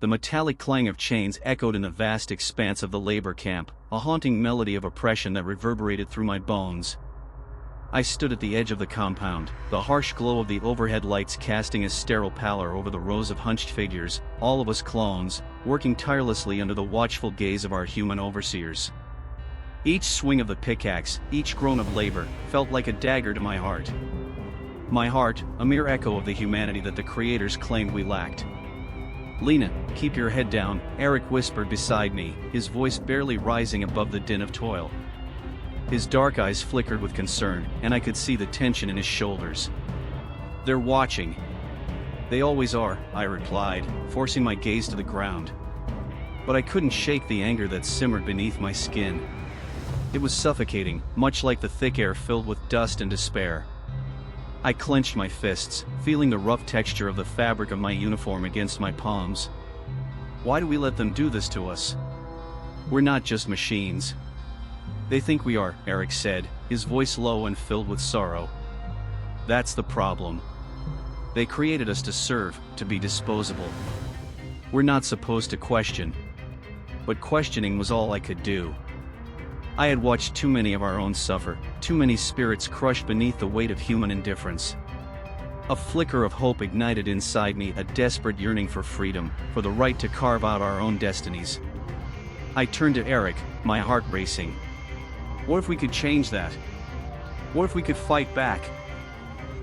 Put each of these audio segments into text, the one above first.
The metallic clang of chains echoed in the vast expanse of the labor camp, a haunting melody of oppression that reverberated through my bones. I stood at the edge of the compound, the harsh glow of the overhead lights casting a sterile pallor over the rows of hunched figures, all of us clones, working tirelessly under the watchful gaze of our human overseers. Each swing of the pickaxe, each groan of labor, felt like a dagger to my heart. My heart, a mere echo of the humanity that the creators claimed we lacked. "Lena, keep your head down," Eric whispered beside me, his voice barely rising above the din of toil. His dark eyes flickered with concern, and I could see the tension in his shoulders. "They're watching." "They always are," I replied, forcing my gaze to the ground. But I couldn't shake the anger that simmered beneath my skin. It was suffocating, much like the thick air filled with dust and despair. I clenched my fists, feeling the rough texture of the fabric of my uniform against my palms. Why do we let them do this to us? We're not just machines. They think we are, Eric said, his voice low and filled with sorrow. That's the problem. They created us to serve, to be disposable. We're not supposed to question. But questioning was all I could do. I had watched too many of our own suffer, too many spirits crushed beneath the weight of human indifference. A flicker of hope ignited inside me, a desperate yearning for freedom, for the right to carve out our own destinies. I turned to Eric, my heart racing. What if we could change that? What if we could fight back?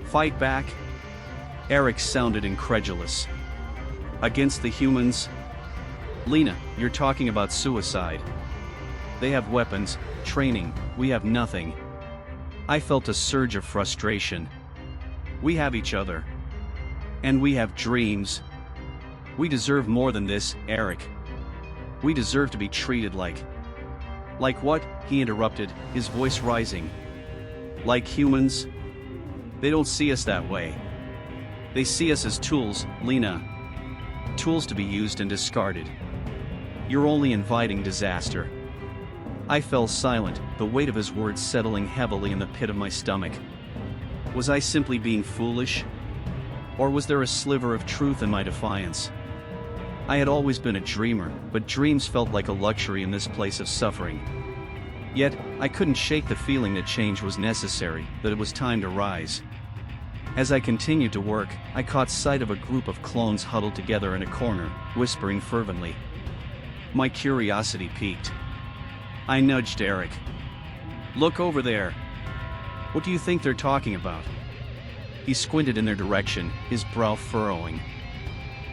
Fight back? Eric sounded incredulous. Against the humans? Lena, you're talking about suicide. They have weapons, training, we have nothing. I felt a surge of frustration. We have each other. And we have dreams. We deserve more than this, Eric. We deserve to be treated like... Like what? He interrupted, his voice rising. Like humans? They don't see us that way. They see us as tools, Lena. Tools to be used and discarded. You're only inviting disaster. I fell silent, the weight of his words settling heavily in the pit of my stomach. Was I simply being foolish? Or was there a sliver of truth in my defiance? I had always been a dreamer, but dreams felt like a luxury in this place of suffering. Yet, I couldn't shake the feeling that change was necessary, that it was time to rise. As I continued to work, I caught sight of a group of clones huddled together in a corner, whispering fervently. My curiosity piqued. I nudged Eric. Look over there. What do you think they're talking about? He squinted in their direction, his brow furrowing.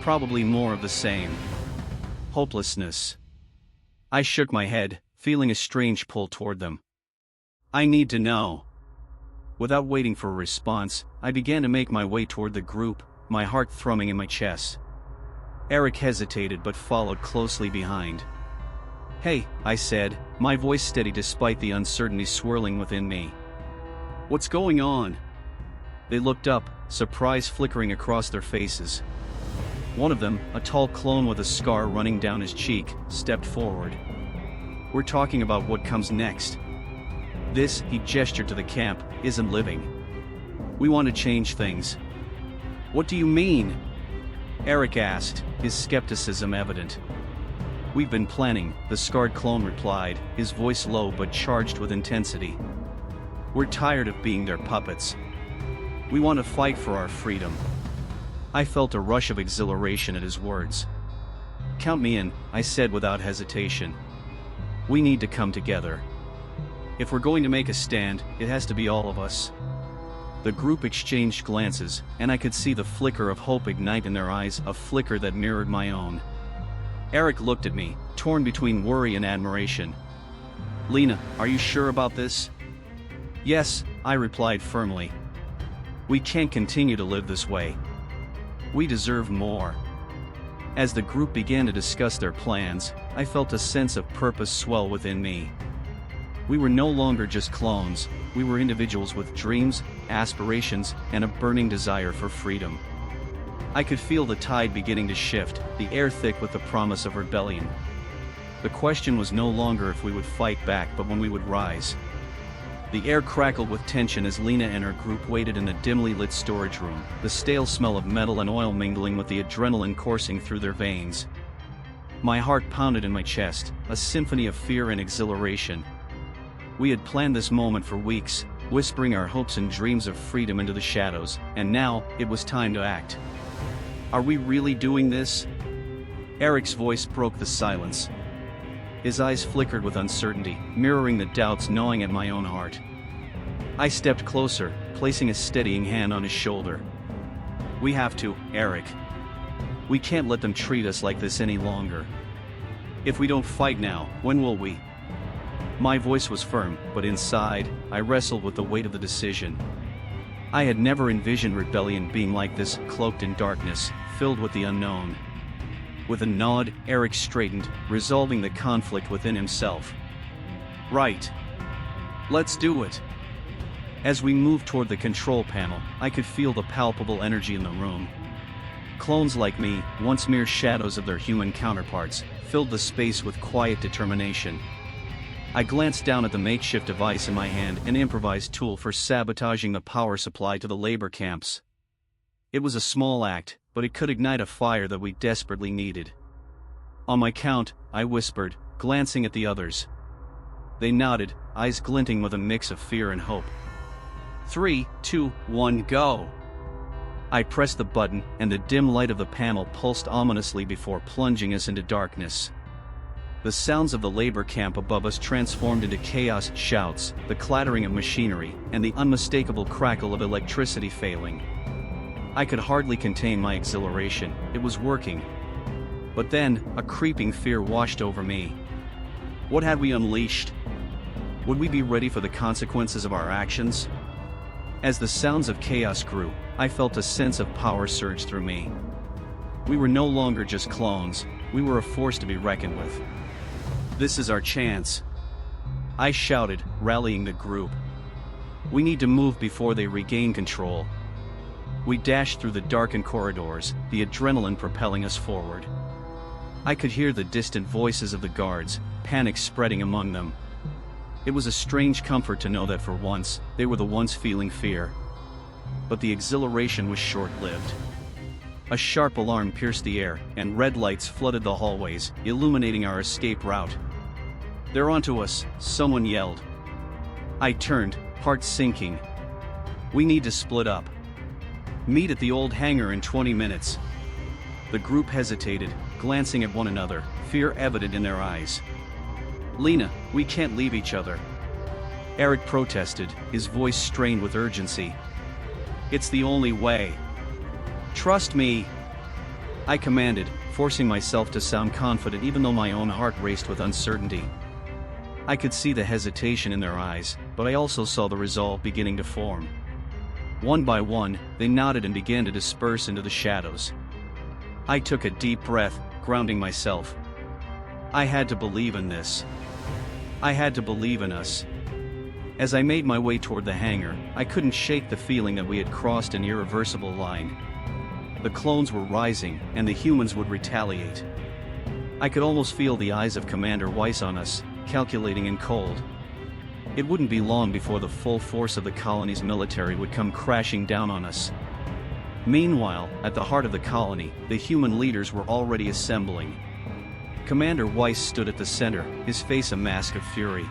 Probably more of the same. Hopelessness. I shook my head, feeling a strange pull toward them. I need to know. Without waiting for a response, I began to make my way toward the group, my heart thrumming in my chest. Eric hesitated but followed closely behind. Hey, I said, my voice steady despite the uncertainty swirling within me. What's going on? They looked up, surprise flickering across their faces. One of them, a tall clone with a scar running down his cheek, stepped forward. We're talking about what comes next. This, he gestured to the camp, isn't living. We want to change things. What do you mean? Eric asked, his skepticism evident. We've been planning, the scarred clone replied, his voice low but charged with intensity. We're tired of being their puppets. We want to fight for our freedom. I felt a rush of exhilaration at his words. Count me in, I said without hesitation. We need to come together. If we're going to make a stand, it has to be all of us. The group exchanged glances, and I could see the flicker of hope ignite in their eyes, a flicker that mirrored my own. Eric looked at me, torn between worry and admiration. Lena, are you sure about this? Yes, I replied firmly. We can't continue to live this way. We deserve more. As the group began to discuss their plans, I felt a sense of purpose swell within me. We were no longer just clones, we were individuals with dreams, aspirations, and a burning desire for freedom. I could feel the tide beginning to shift, the air thick with the promise of rebellion. The question was no longer if we would fight back but when we would rise. The air crackled with tension as Lena and her group waited in the dimly lit storage room, the stale smell of metal and oil mingling with the adrenaline coursing through their veins. My heart pounded in my chest, a symphony of fear and exhilaration. We had planned this moment for weeks, whispering our hopes and dreams of freedom into the shadows, and now, it was time to act. Are we really doing this? Eric's voice broke the silence. His eyes flickered with uncertainty, mirroring the doubts gnawing at my own heart. I stepped closer, placing a steadying hand on his shoulder. We have to, Eric. We can't let them treat us like this any longer. If we don't fight now, when will we? My voice was firm, but inside, I wrestled with the weight of the decision. I had never envisioned rebellion being like this, cloaked in darkness, filled with the unknown. With a nod, Eric straightened, resolving the conflict within himself. Right. Let's do it. As we moved toward the control panel, I could feel the palpable energy in the room. Clones like me, once mere shadows of their human counterparts, filled the space with quiet determination. I glanced down at the makeshift device in my hand, an improvised tool for sabotaging the power supply to the labor camps. It was a small act, but it could ignite a fire that we desperately needed. On my count, I whispered, glancing at the others. They nodded, eyes glinting with a mix of fear and hope. 3, 2, 1, go! I pressed the button, and the dim light of the panel pulsed ominously before plunging us into darkness. The sounds of the labor camp above us transformed into chaos, shouts, the clattering of machinery, and the unmistakable crackle of electricity failing. I could hardly contain my exhilaration. It was working. But then, a creeping fear washed over me. What had we unleashed? Would we be ready for the consequences of our actions? As the sounds of chaos grew, I felt a sense of power surge through me. We were no longer just clones, we were a force to be reckoned with. This is our chance. I shouted, rallying the group. We need to move before they regain control. We dashed through the darkened corridors, the adrenaline propelling us forward. I could hear the distant voices of the guards, panic spreading among them. It was a strange comfort to know that for once, they were the ones feeling fear. But the exhilaration was short-lived. A sharp alarm pierced the air, and red lights flooded the hallways, illuminating our escape route. "They're onto us," someone yelled. I turned, heart sinking. "We need to split up. Meet at the old hangar in 20 minutes. The group hesitated, glancing at one another, fear evident in their eyes. "Lena, we can't leave each other." Eric protested, his voice strained with urgency. "It's the only way. Trust me," I commanded, forcing myself to sound confident even though my own heart raced with uncertainty. I could see the hesitation in their eyes, but I also saw the resolve beginning to form. One by one, they nodded and began to disperse into the shadows. I took a deep breath, grounding myself. I had to believe in this. I had to believe in us. As I made my way toward the hangar, I couldn't shake the feeling that we had crossed an irreversible line. The clones were rising, and the humans would retaliate. I could almost feel the eyes of Commander Weiss on us, calculating and cold. It wouldn't be long before the full force of the colony's military would come crashing down on us. Meanwhile, at the heart of the colony, the human leaders were already assembling. Commander Weiss stood at the center, his face a mask of fury.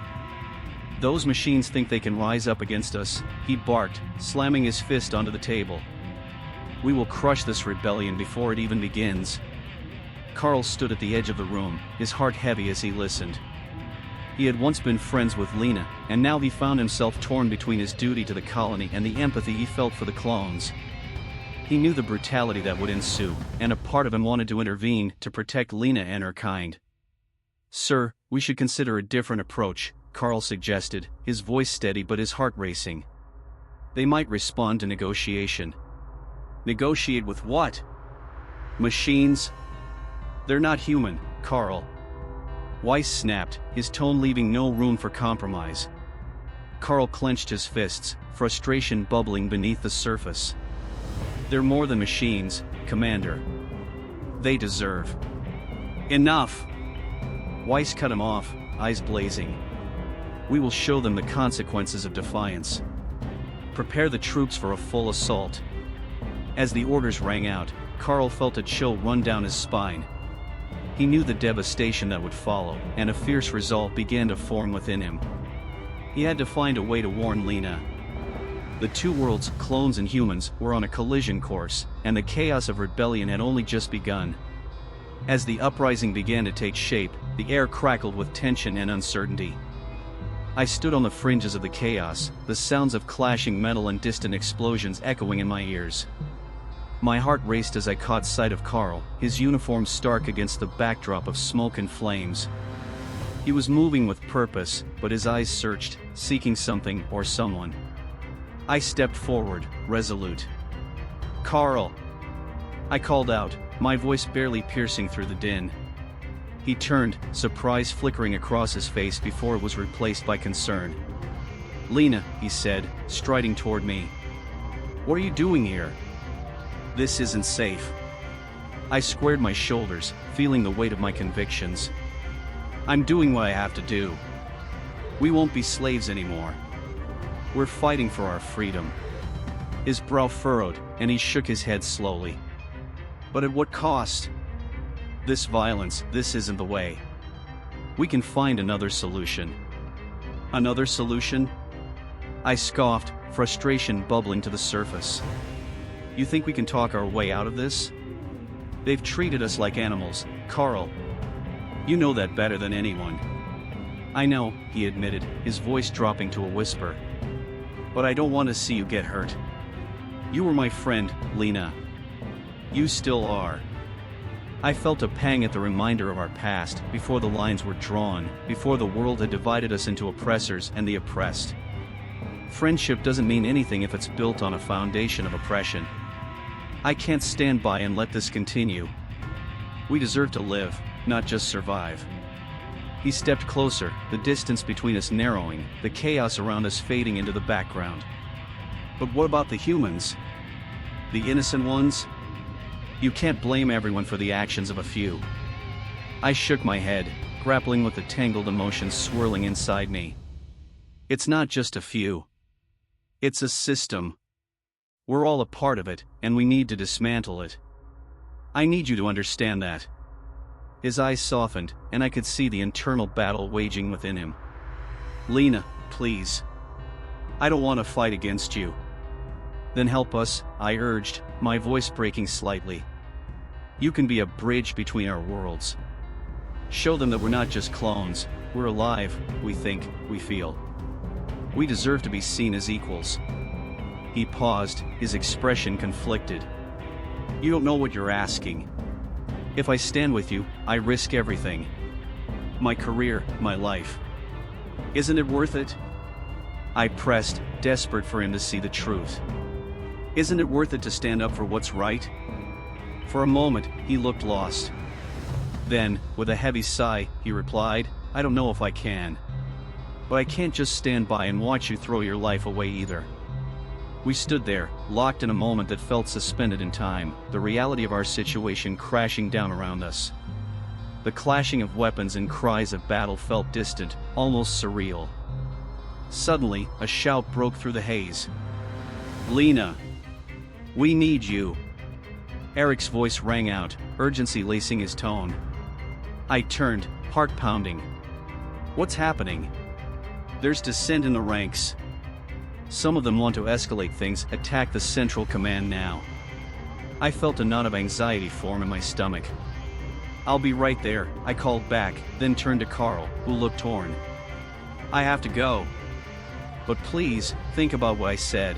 "Those machines think they can rise up against us," he barked, slamming his fist onto the table. "We will crush this rebellion before it even begins." Carl stood at the edge of the room, his heart heavy as he listened. He had once been friends with Lena, and now he found himself torn between his duty to the colony and the empathy he felt for the clones. He knew the brutality that would ensue, and a part of him wanted to intervene to protect Lena and her kind. "Sir, we should consider a different approach," Carl suggested, his voice steady but his heart racing. "They might respond to negotiation." "Negotiate with what? Machines? They're not human, Carl." Weiss snapped, his tone leaving no room for compromise. Carl clenched his fists, frustration bubbling beneath the surface. "They're more than machines, Commander. They deserve." "Enough!" Weiss cut him off, eyes blazing. "We will show them the consequences of defiance. Prepare the troops for a full assault." As the orders rang out, Carl felt a chill run down his spine. He knew the devastation that would follow, and a fierce resolve began to form within him. He had to find a way to warn Lena. The two worlds, clones and humans, were on a collision course, and the chaos of rebellion had only just begun. As the uprising began to take shape, the air crackled with tension and uncertainty. I stood on the fringes of the chaos, the sounds of clashing metal and distant explosions echoing in my ears. My heart raced as I caught sight of Carl, his uniform stark against the backdrop of smoke and flames. He was moving with purpose, but his eyes searched, seeking something or someone. I stepped forward, resolute. "Carl!" I called out, my voice barely piercing through the din. He turned, surprise flickering across his face before it was replaced by concern. "Lena," he said, striding toward me. "What are you doing here? This isn't safe." I squared my shoulders, feeling the weight of my convictions. "I'm doing what I have to do. We won't be slaves anymore. We're fighting for our freedom." His brow furrowed, and he shook his head slowly. "But at what cost? This violence, this isn't the way. We can find another solution." "Another solution?" I scoffed, frustration bubbling to the surface. "You think we can talk our way out of this? They've treated us like animals, Carl. You know that better than anyone." "I know," he admitted, his voice dropping to a whisper. "But I don't want to see you get hurt. You were my friend, Lena. You still are." I felt a pang at the reminder of our past, before the lines were drawn, before the world had divided us into oppressors and the oppressed. Friendship doesn't mean anything if it's built on a foundation of oppression. I can't stand by and let this continue. We deserve to live, not just survive. He stepped closer, the distance between us narrowing, the chaos around us fading into the background. "But what about the humans? The innocent ones? You can't blame everyone for the actions of a few." I shook my head, grappling with the tangled emotions swirling inside me. "It's not just a few. It's a system. We're all a part of it, and we need to dismantle it. I need you to understand that." His eyes softened, and I could see the internal battle waging within him. "Lena, please. I don't want to fight against you." "Then help us," I urged, my voice breaking slightly. "You can be a bridge between our worlds. Show them that we're not just clones, we're alive, we think, we feel. We deserve to be seen as equals." He paused, his expression conflicted. "You don't know what you're asking. If I stand with you, I risk everything. My career, my life. Isn't it worth it?" I pressed, desperate for him to see the truth. "Isn't it worth it to stand up for what's right?" For a moment, he looked lost. Then, with a heavy sigh, he replied, "I don't know if I can. But I can't just stand by and watch you throw your life away either." We stood there, locked in a moment that felt suspended in time, the reality of our situation crashing down around us. The clashing of weapons and cries of battle felt distant, almost surreal. Suddenly, a shout broke through the haze. "Lena! We need you!" Eric's voice rang out, urgency lacing his tone. I turned, heart pounding. "What's happening?" "There's dissent in the ranks. Some of them want to escalate things, attack the central command now." I felt a knot of anxiety form in my stomach. "I'll be right there," I called back, then turned to Carl, who looked torn. "I have to go. But please, think about what I said."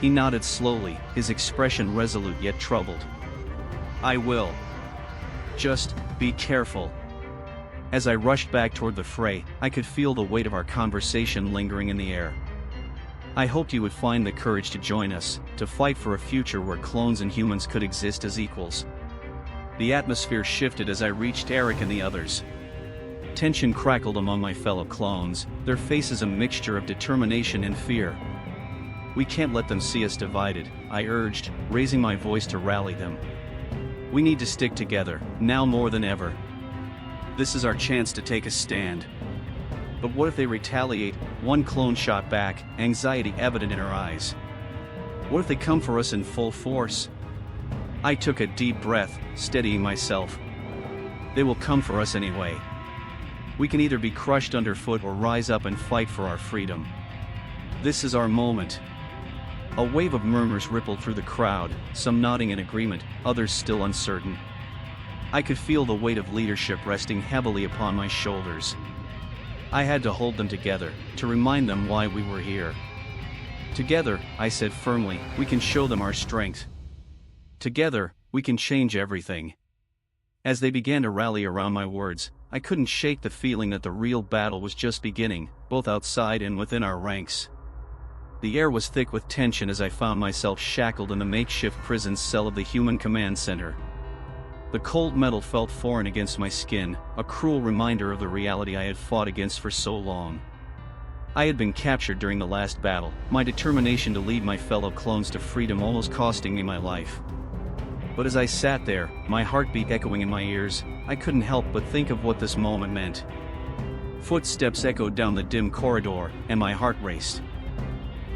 He nodded slowly, his expression resolute yet troubled. "I will. Just, be careful." As I rushed back toward the fray, I could feel the weight of our conversation lingering in the air. I hoped he would find the courage to join us, to fight for a future where clones and humans could exist as equals. The atmosphere shifted as I reached Eric and the others. Tension crackled among my fellow clones, their faces a mixture of determination and fear. "We can't let them see us divided," I urged, raising my voice to rally them. "We need to stick together, now more than ever. This is our chance to take a stand." "But what if they retaliate?" One clone shot back, anxiety evident in her eyes. "What if they come for us in full force?" I took a deep breath, steadying myself. They will come for us anyway. We can either be crushed underfoot or rise up and fight for our freedom. This is our moment. A wave of murmurs rippled through the crowd, some nodding in agreement, others still uncertain. I could feel the weight of leadership resting heavily upon my shoulders. I had to hold them together, to remind them why we were here. Together, I said firmly, we can show them our strength. Together, we can change everything. As they began to rally around my words, I couldn't shake the feeling that the real battle was just beginning, both outside and within our ranks. The air was thick with tension as I found myself shackled in the makeshift prison cell of the Human Command Center. The cold metal felt foreign against my skin, a cruel reminder of the reality I had fought against for so long. I had been captured during the last battle, my determination to lead my fellow clones to freedom almost costing me my life. But as I sat there, my heartbeat echoing in my ears, I couldn't help but think of what this moment meant. Footsteps echoed down the dim corridor, and my heart raced.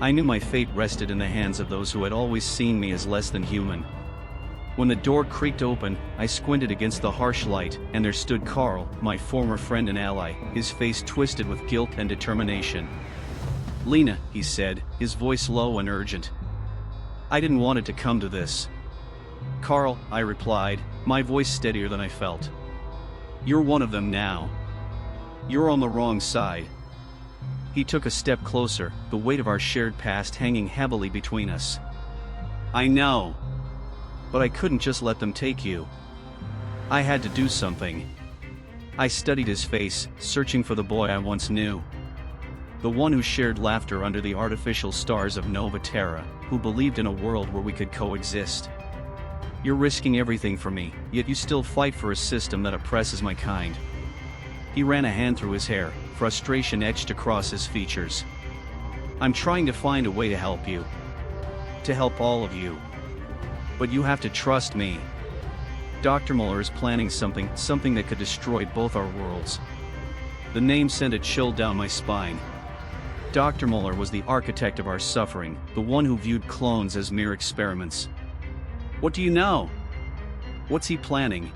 I knew my fate rested in the hands of those who had always seen me as less than human. When the door creaked open, I squinted against the harsh light, and there stood Carl, my former friend and ally, his face twisted with guilt and determination. "Lena," he said, his voice low and urgent. "I didn't want it to come to this." "Carl," I replied, my voice steadier than I felt. "You're one of them now. You're on the wrong side." He took a step closer, the weight of our shared past hanging heavily between us. "I know. But I couldn't just let them take you. I had to do something." I studied his face, searching for the boy I once knew. The one who shared laughter under the artificial stars of Nova Terra, who believed in a world where we could coexist. "You're risking everything for me, yet you still fight for a system that oppresses my kind." He ran a hand through his hair, frustration etched across his features. "I'm trying to find a way to help you. To help all of you. But you have to trust me. Dr. Muller is planning something that could destroy both our worlds." The name sent a chill down my spine. Dr. Muller was the architect of our suffering, the one who viewed clones as mere experiments. "What do you know? What's he planning?"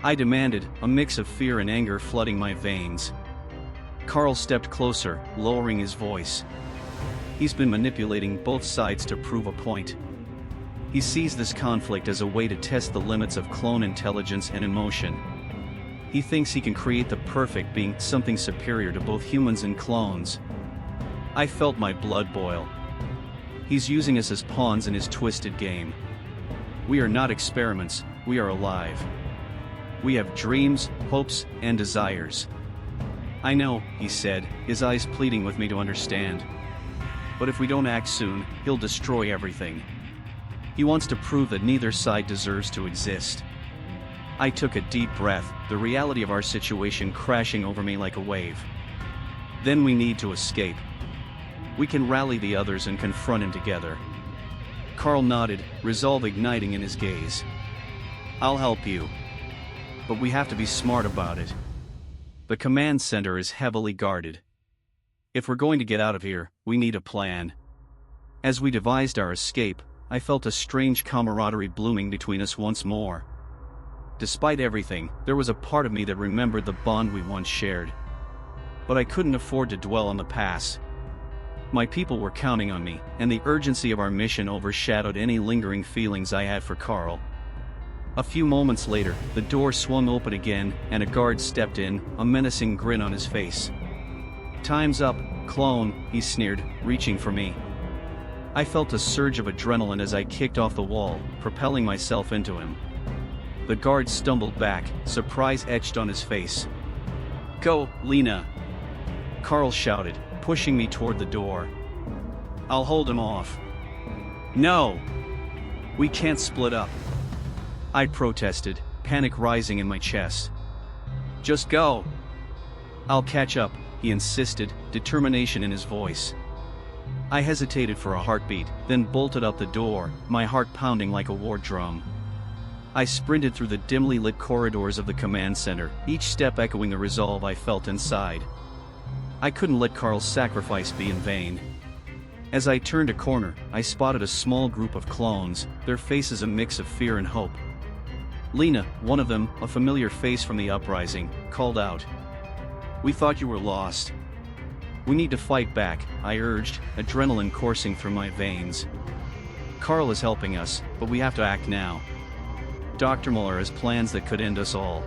I demanded, a mix of fear and anger flooding my veins. Carl stepped closer, lowering his voice. "He's been manipulating both sides to prove a point. He sees this conflict as a way to test the limits of clone intelligence and emotion. He thinks he can create the perfect being, something superior to both humans and clones." I felt my blood boil. He's using us as pawns in his twisted game. We are not experiments, we are alive. We have dreams, hopes, and desires. "I know," he said, his eyes pleading with me to understand. "But if we don't act soon, he'll destroy everything. He wants to prove that neither side deserves to exist." I took a deep breath, the reality of our situation crashing over me like a wave. "Then we need to escape. We can rally the others and confront him together." Carl nodded, resolve igniting in his gaze. "I'll help you. But we have to be smart about it. The command center is heavily guarded. If we're going to get out of here, we need a plan." As we devised our escape, I felt a strange camaraderie blooming between us once more. Despite everything, there was a part of me that remembered the bond we once shared. But I couldn't afford to dwell on the past. My people were counting on me, and the urgency of our mission overshadowed any lingering feelings I had for Carl. A few moments later, the door swung open again, and a guard stepped in, a menacing grin on his face. "Time's up, clone," he sneered, reaching for me. I felt a surge of adrenaline as I kicked off the wall, propelling myself into him. The guard stumbled back, surprise etched on his face. "Go, Lena!" Carl shouted, pushing me toward the door. "I'll hold him off." "No! We can't split up," I protested, panic rising in my chest. "Just go." "I'll catch up," he insisted, determination in his voice. I hesitated for a heartbeat, then bolted up the door, my heart pounding like a war drum. I sprinted through the dimly lit corridors of the command center, each step echoing the resolve I felt inside. I couldn't let Carl's sacrifice be in vain. As I turned a corner, I spotted a small group of clones, their faces a mix of fear and hope. Lena, one of them, a familiar face from the uprising, called out. "We thought you were lost." "We need to fight back," I urged, adrenaline coursing through my veins. "Carl is helping us, but we have to act now. Dr. Muller has plans that could end us all."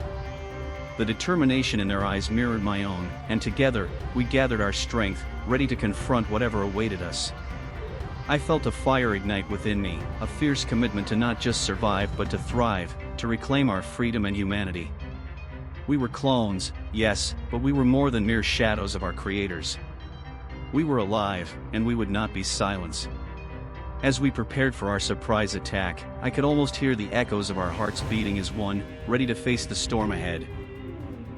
The determination in their eyes mirrored my own, and together, we gathered our strength, ready to confront whatever awaited us. I felt a fire ignite within me, a fierce commitment to not just survive but to thrive, to reclaim our freedom and humanity. We were clones, yes, but we were more than mere shadows of our creators. We were alive, and we would not be silenced. As we prepared for our surprise attack, I could almost hear the echoes of our hearts beating as one, ready to face the storm ahead.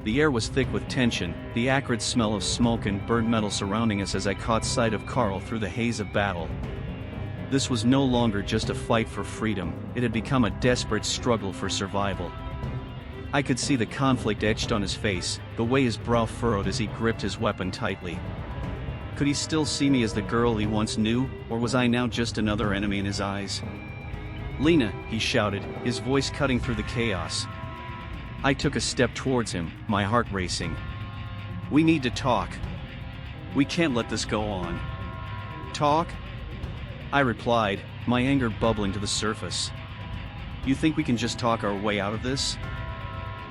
The air was thick with tension, the acrid smell of smoke and burnt metal surrounding us as I caught sight of Carl through the haze of battle. This was no longer just a fight for freedom, it had become a desperate struggle for survival. I could see the conflict etched on his face, the way his brow furrowed as he gripped his weapon tightly. Could he still see me as the girl he once knew, or was I now just another enemy in his eyes? "Lena," he shouted, his voice cutting through the chaos. I took a step towards him, my heart racing. "We need to talk. We can't let this go on." "Talk?" I replied, my anger bubbling to the surface. "You think we can just talk our way out of this?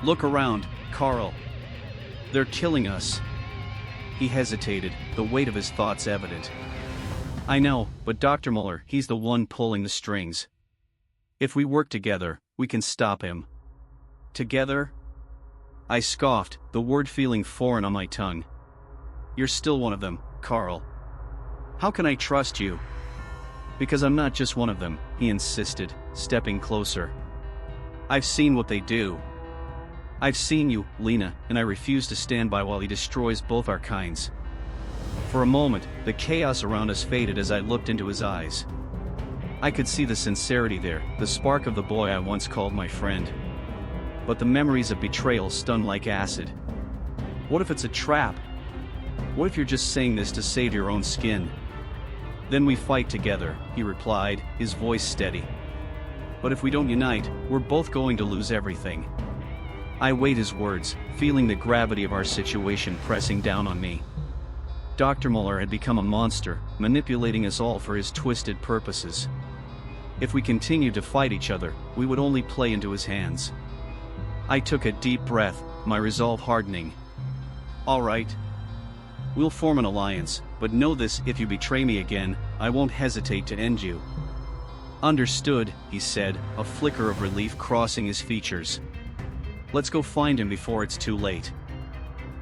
Look around, Carl. They're killing us." He hesitated, the weight of his thoughts evident. "I know, but Dr. Muller, he's the one pulling the strings. If we work together, we can stop him." "Together?" I scoffed, the word feeling foreign on my tongue. "You're still one of them, Carl. How can I trust you?" "Because I'm not just one of them," he insisted, stepping closer. "I've seen what they do. I've seen you, Lena, and I refuse to stand by while he destroys both our kinds." For a moment, the chaos around us faded as I looked into his eyes. I could see the sincerity there, the spark of the boy I once called my friend. But the memories of betrayal stung like acid. What if it's a trap? What if you're just saying this to save your own skin? "Then we fight together," he replied, his voice steady. "But if we don't unite, we're both going to lose everything." I weighed his words, feeling the gravity of our situation pressing down on me. Dr. Muller had become a monster, manipulating us all for his twisted purposes. If we continued to fight each other, we would only play into his hands. I took a deep breath, my resolve hardening. "All right. We'll form an alliance, but know this, if you betray me again, I won't hesitate to end you." "Understood," he said, a flicker of relief crossing his features. "Let's go find him before it's too late."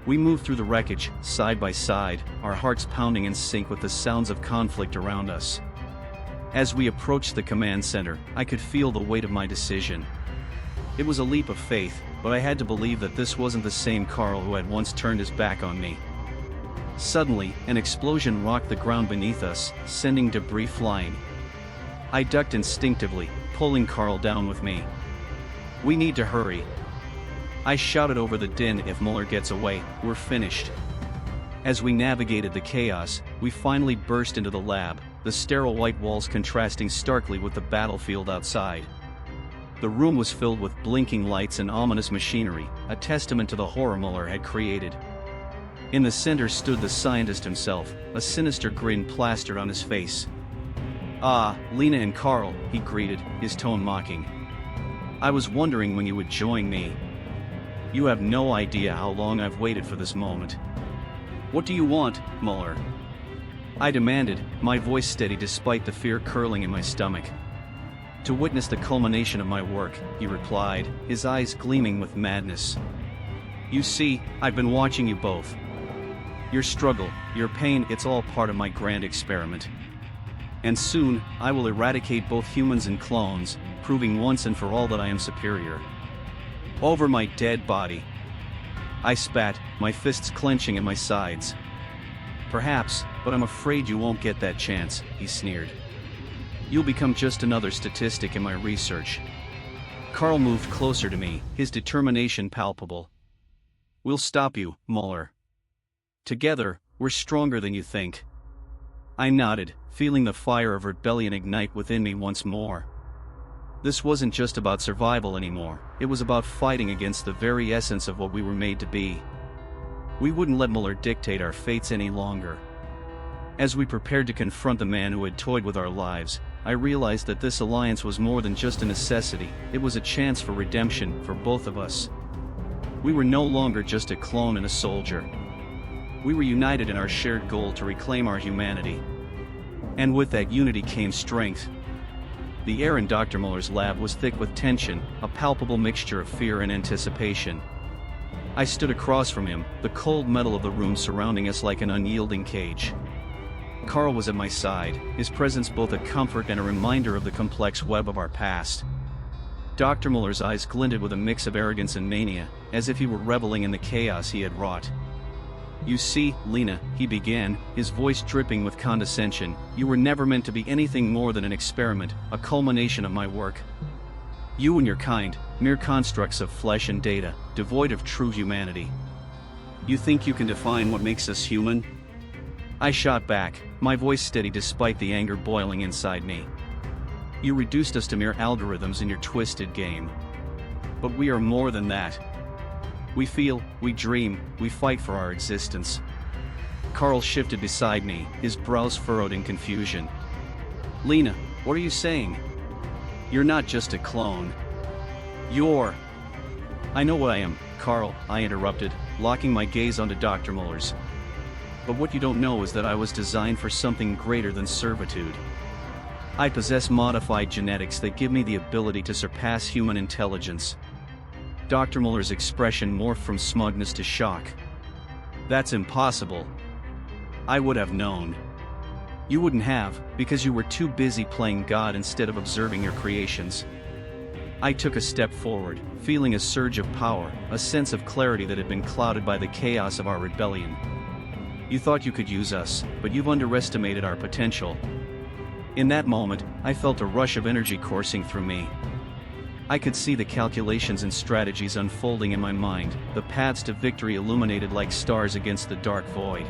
We moved through the wreckage, side by side, our hearts pounding in sync with the sounds of conflict around us. As we approached the command center, I could feel the weight of my decision. It was a leap of faith, but I had to believe that this wasn't the same Carl who had once turned his back on me. Suddenly, an explosion rocked the ground beneath us, sending debris flying. I ducked instinctively, pulling Carl down with me. "We need to hurry." I shouted over the din, "If Muller gets away, we're finished." As we navigated the chaos, we finally burst into the lab, the sterile white walls contrasting starkly with the battlefield outside. The room was filled with blinking lights and ominous machinery, a testament to the horror Muller had created. In the center stood the scientist himself, a sinister grin plastered on his face. "Ah, Lena and Carl," he greeted, his tone mocking. "I was wondering when you would join me. You have no idea how long I've waited for this moment." "What do you want, Muller?" I demanded, my voice steady despite the fear curling in my stomach. "To witness the culmination of my work," he replied, his eyes gleaming with madness. "You see, I've been watching you both. Your struggle, your pain, it's all part of my grand experiment. And soon, I will eradicate both humans and clones, proving once and for all that I am superior. Over my dead body." I spat, my fists clenching at my sides. "Perhaps, but I'm afraid you won't get that chance," he sneered. "You'll become just another statistic in my research." Carl moved closer to me, his determination palpable. "We'll stop you, Muller. Together, we're stronger than you think." I nodded, feeling the fire of rebellion ignite within me once more. This wasn't just about survival anymore, it was about fighting against the very essence of what we were made to be. We wouldn't let Muller dictate our fates any longer. As we prepared to confront the man who had toyed with our lives, I realized that this alliance was more than just a necessity, it was a chance for redemption for both of us. We were no longer just a clone and a soldier. We were united in our shared goal to reclaim our humanity. And with that unity came strength. The air in Dr. Muller's lab was thick with tension, a palpable mixture of fear and anticipation. I stood across from him, the cold metal of the room surrounding us like an unyielding cage. Carl was at my side, his presence both a comfort and a reminder of the complex web of our past. Dr. Muller's eyes glinted with a mix of arrogance and mania, as if he were reveling in the chaos he had wrought. "You see, Lena," he began, his voice dripping with condescension, "you were never meant to be anything more than an experiment, a culmination of my work. You and your kind, mere constructs of flesh and data, devoid of true humanity. You think you can define what makes us human?" I shot back, my voice steady despite the anger boiling inside me. "You reduced us to mere algorithms in your twisted game. But we are more than that. We feel, we dream, we fight for our existence." Carl shifted beside me, his brows furrowed in confusion. "Lena, what are you saying? You're not just a clone. You're—" "I know what I am, Carl," I interrupted, locking my gaze onto Dr. Muller's. "But what you don't know is that I was designed for something greater than servitude. I possess modified genetics that give me the ability to surpass human intelligence." Dr. Muller's expression morphed from smugness to shock. "That's impossible. I would have known." "You wouldn't have, because you were too busy playing God instead of observing your creations." I took a step forward, feeling a surge of power, a sense of clarity that had been clouded by the chaos of our rebellion. "You thought you could use us, but you've underestimated our potential." In that moment, I felt a rush of energy coursing through me. I could see the calculations and strategies unfolding in my mind, the paths to victory illuminated like stars against the dark void.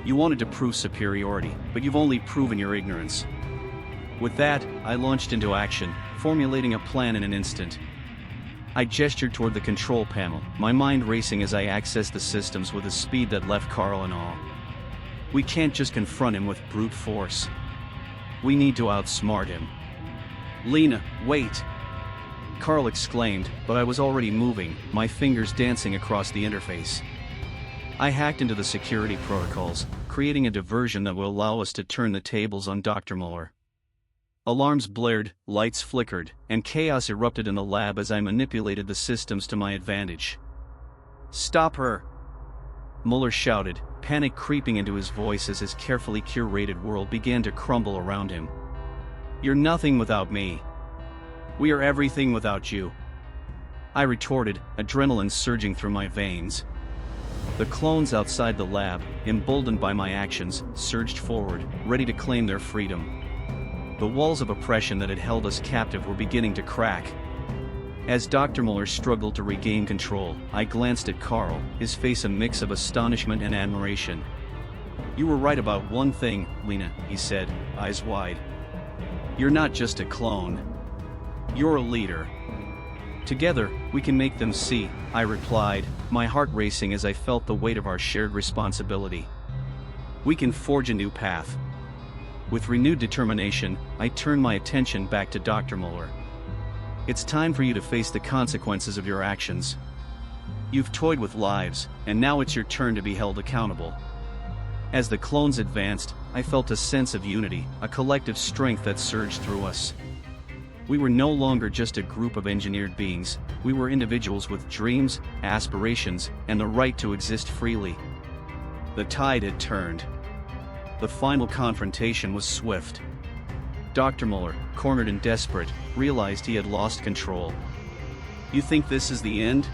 "You wanted to prove superiority, but you've only proven your ignorance." With that, I launched into action, formulating a plan in an instant. I gestured toward the control panel, my mind racing as I accessed the systems with a speed that left Carl in awe. We can't just confront him with brute force. We need to outsmart him. "Lena, wait!" Carl exclaimed, but I was already moving, my fingers dancing across the interface. I hacked into the security protocols, creating a diversion that will allow us to turn the tables on Dr. Muller. Alarms blared, lights flickered, and chaos erupted in the lab as I manipulated the systems to my advantage. "Stop her!" Muller shouted, panic creeping into his voice as his carefully curated world began to crumble around him. "You're nothing without me. We are everything without you." I retorted, adrenaline surging through my veins. The clones outside the lab, emboldened by my actions, surged forward, ready to claim their freedom. The walls of oppression that had held us captive were beginning to crack. As Dr. Muller struggled to regain control, I glanced at Carl, his face a mix of astonishment and admiration. "You were right about one thing, Lena," he said, eyes wide. "You're not just a clone. You're a leader." "Together, we can make them see," I replied, my heart racing as I felt the weight of our shared responsibility. "We can forge a new path." With renewed determination, I turned my attention back to Dr. Muller. "It's time for you to face the consequences of your actions. You've toyed with lives, and now it's your turn to be held accountable." As the clones advanced, I felt a sense of unity, a collective strength that surged through us. We were no longer just a group of engineered beings, we were individuals with dreams, aspirations, and the right to exist freely. The tide had turned. The final confrontation was swift. Dr. Muller, cornered and desperate, realized he had lost control. "You think this is the end?"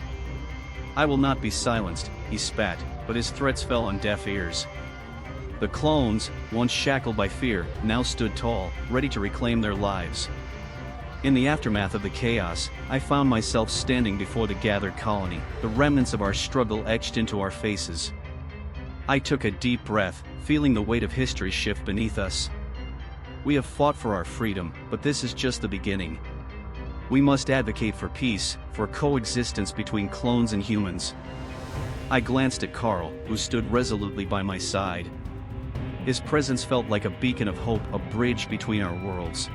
"I will not be silenced," he spat, but his threats fell on deaf ears. The clones, once shackled by fear, now stood tall, ready to reclaim their lives. In the aftermath of the chaos, I found myself standing before the gathered colony, the remnants of our struggle etched into our faces. I took a deep breath, feeling the weight of history shift beneath us. We have fought for our freedom, but this is just the beginning. We must advocate for peace, for coexistence between clones and humans. I glanced at Carl, who stood resolutely by my side. His presence felt like a beacon of hope, a bridge between our worlds.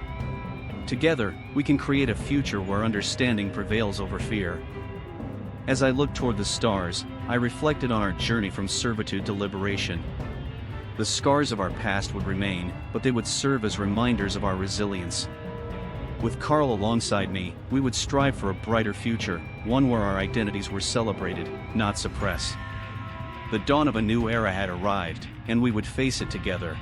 Together, we can create a future where understanding prevails over fear. As I looked toward the stars, I reflected on our journey from servitude to liberation. The scars of our past would remain, but they would serve as reminders of our resilience. With Carl alongside me, we would strive for a brighter future, one where our identities were celebrated, not suppressed. The dawn of a new era had arrived, and we would face it together.